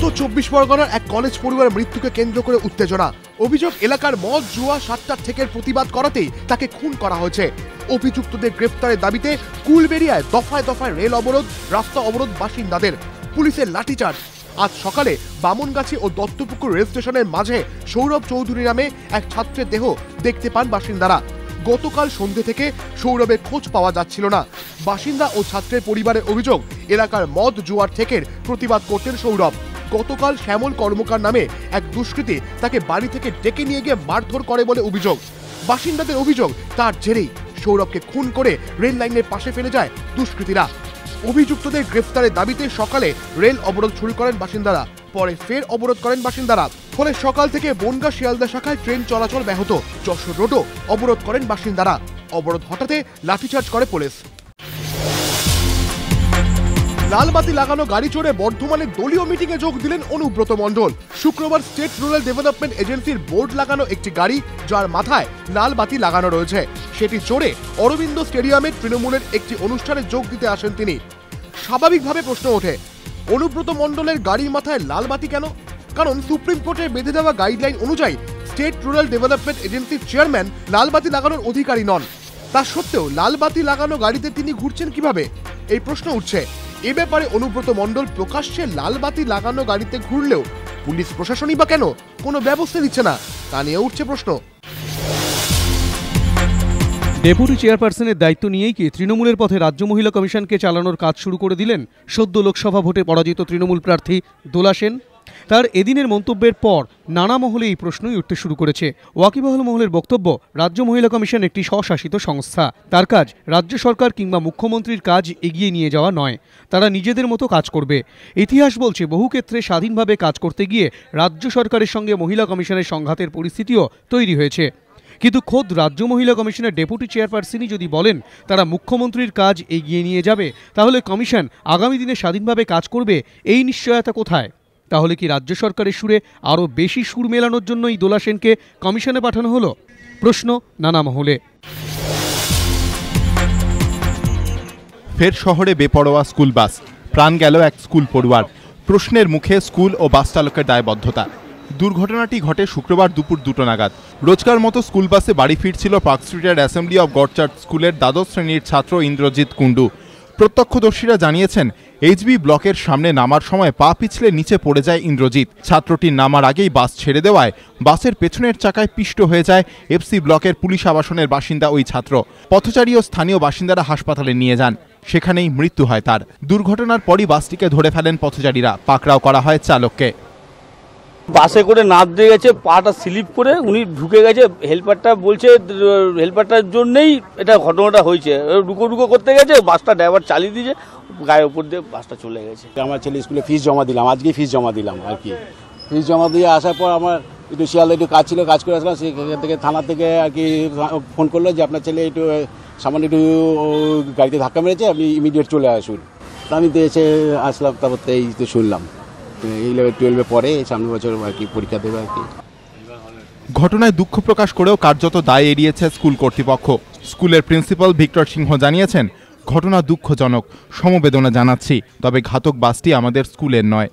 উত্তর ২৪ পরগনার এক কলেজ পড়ুয়ার মৃত্যুকে কেন্দ্র করে উত্তেজনা। অভিযোগ, এলাকার মদ জুয়া সাট্টার থেকে প্রতিবাদ করাতেই তাকে খুন করা হয়েছে। অভিযুক্তদের গ্রেফতারের দাবিতে কুলবেড়িয়ায় দফায় দফায় রেল অবরোধ, রাস্তা অবরোধ বাসিন্দাদের, পুলিশের লাঠিচার্জ। আজ সকালে বামনগাছি ও দত্তপুকুর রেল স্টেশনের মাঝে সৌরভ চৌধুরী নামে এক ছাত্রের দেহ দেখতে পান বাসিন্দারা। গতকাল সন্ধ্যে থেকে সৌরভের খোঁজ পাওয়া যাচ্ছিল না। বাসিন্দা ও ছাত্রের পরিবারের অভিযোগ, এলাকার মদ জুয়ার থেকে প্রতিবাদ করতেন সৌরভ। গতকাল শ্যামল কর্মকার নামে এক দুষ্কৃতী তাকে বাড়ি থেকে ডেকে নিয়ে গিয়ে মারধর করে বলে অভিযোগ। বাসিন্দাদের অভিযোগ, তার জেরেই সৌরভকে খুন করে রেল লাইনের পাশে ফেলে যায় দুষ্কৃতীরা। অভিযুক্তদের গ্রেফতারের দাবিতে সকালে রেল অবরোধ শুরু করেন বাসিন্দারা, পরে ফের অবরোধ করেন বাসিন্দারা। ফলে সকাল থেকে বনগাঁ শিয়ালদা শাখায় ট্রেন চলাচল ব্যাহত। যশোর রোডও অবরোধ করেন বাসিন্দারা। অবরোধ হঠাতে লাঠিচার্জ করে পুলিশ। লালবাতি লাগানো গাড়ি চড়ে বর্ধমানের দলীয় মিটিংয়ে যোগ দিলেন অনুব্রত মণ্ডল। শুক্রবার স্টেট রুরাল ডেভেলপমেন্ট এজেন্সির বোর্ড লাগানো একটি গাড়ি, যার মাথায় লাল বাতি লাগানো রয়েছে, সেটি চড়ে অরবিন্দ স্টেডিয়ামে তৃণমূলের একটি অনুষ্ঠানে যোগ দিতে আসেন তিনি। স্বাভাবিকভাবে প্রশ্ন ওঠে, অনুব্রত মণ্ডলের গাড়ির মাথায় লাল বাতি কেন? কারণ সুপ্রিম কোর্টের বেঁধে দেওয়া গাইডলাইন অনুযায়ী স্টেট রুরাল ডেভেলপমেন্ট এজেন্সির চেয়ারম্যান লাল বাতি লাগানোর অধিকারী নন। তা সত্ত্বেও লাল বাতি লাগানো গাড়িতে তিনি ঘুরছেন কিভাবে? এই প্রশ্ন উঠছে। এ ব্যাপারে অনুব্রত মণ্ডল প্রকাশ্যে লাল বাতি লাগানো গাড়িতে ঘুরলেও পুলিশ প্রশাসনই বা কেন কোনো ব্যবস্থা নিচ্ছে না, তা নিয়ে উঠছে প্রশ্ন। ডেপুটি চেয়ারপারসনের দায়িত্ব নিয়েই কি তৃণমূলের পথে রাজ্য মহিলা কমিশনকে চালানোর কাজ শুরু করে দিলেন সদ্য লোকসভা ভোটে পরাজিত তৃণমূল প্রার্থী দোলা সেন? তার এদিনের মন্তব্যের পর নানা মহলে এই প্রশ্নই উঠতে শুরু করেছে। ওয়াকিবহাল মহলের বক্তব্য, রাজ্য মহিলা কমিশন একটি স্বশাসিত সংস্থা। তার কাজ রাজ্য সরকার কিংবা মুখ্যমন্ত্রীর কাজ এগিয়ে নিয়ে যাওয়া নয়। তারা নিজেদের মতো কাজ করবে। ইতিহাস বলছে, বহু ক্ষেত্রে স্বাধীনভাবে কাজ করতে গিয়ে রাজ্য সরকারের সঙ্গে মহিলা কমিশনের সংঘাতের পরিস্থিতিও তৈরি হয়েছে। কিন্তু খোদ রাজ্য মহিলা কমিশনের ডেপুটি চেয়ারপারসনই যদি বলেন তারা মুখ্যমন্ত্রীর কাজ এগিয়ে নিয়ে যাবে, তাহলে কমিশন আগামী দিনে স্বাধীনভাবে কাজ করবে, এই নিশ্চয়তা কোথায়? তাহলে কি রাজ্য সরকারের সুরে আরও বেশি সুর মেলানোর জন্যই দোলা সেনকে কমিশনে পাঠানো হলো? প্রশ্ন নানা মহলে। ফের শহরে বেপরোয়া স্কুল বাস, প্রাণ গেল এক স্কুল পড়ুয়ার। প্রশ্নের মুখে স্কুল ও বাস চালকের দায়বদ্ধতা। দুর্ঘটনাটি ঘটে শুক্রবার দুপুর 2টো নাগাদ। রোজকার মতো স্কুল বাসে বাড়ি ফিরছিল পার্ক স্ট্রিটের অ্যাসেম্বলি অব গড চার্চ স্কুলের দ্বাদশ শ্রেণীর ছাত্র ইন্দ্রজিৎ কুণ্ডু। প্রত্যক্ষদর্শীরা জানিয়েছেন, এইচবি ব্লকের সামনে নামার সময় পা পিছলে নিচে পড়ে যায় ইন্দ্রজিৎ। ছাত্রটির নামার আগেই বাস ছেড়ে দেওয়ায় বাসের পেছনের চাকায় পিষ্ট হয়ে যায় এফসি ব্লকের পুলিশ আবাসনের বাসিন্দা ওই ছাত্র। পথচারী ও স্থানীয় বাসিন্দারা হাসপাতালে নিয়ে যান, সেখানেই মৃত্যু হয় তার। দুর্ঘটনার পরই বাসটিকে ধরে ফেলেন পথচারীরা, পাকড়াও করা হয় চালককে। বাসে করে নাপ দিয়ে গেছে, পাটা স্লিপ করে উনি ঢুকে গেছে। হেল্পারটা বলছে হেল্পারটার জন্যই এটা ঘটনাটা হয়েছে। রুকো করতে গেছে, বাসটা ড্রাইভার চালিয়ে দিয়েছে, গায়ের উপর দিয়ে বাসটা চলে গেছে। আমার ছেলে স্কুলে ফিস জমা দিলাম, আজকে ফিস জমা দিলাম আর কি। ফিস জমা দিয়ে আসার পর আমার একটু শিয়ালদা একটু কাজ ছিল, কাজ করে আসলাম। সেখান থেকে থানা থেকে আর কি ফোন করলো যে আপনার ছেলে একটু সামান্য একটু গাড়িতে ধাক্কা মেরেছে, আপনি ইমিডিয়েট চলে আসুন। আমি তো এসে আসলাম, তারপর এই তো শুনলাম 11-12 পরে সামনের বছর আর কি পরীক্ষা দেবে আর কি। ঘটনায় দুঃখ প্রকাশ করেও কার্যত দায় এড়িয়েছে স্কুল কর্তৃপক্ষ। স্কুলের প্রিন্সিপাল ভিক্টর সিংহ জানিয়েছেন, ঘটনা দুঃখজনক, সমবেদনা জানাচ্ছি, তবে ঘাতক বাসটি আমাদের স্কুলের নয়।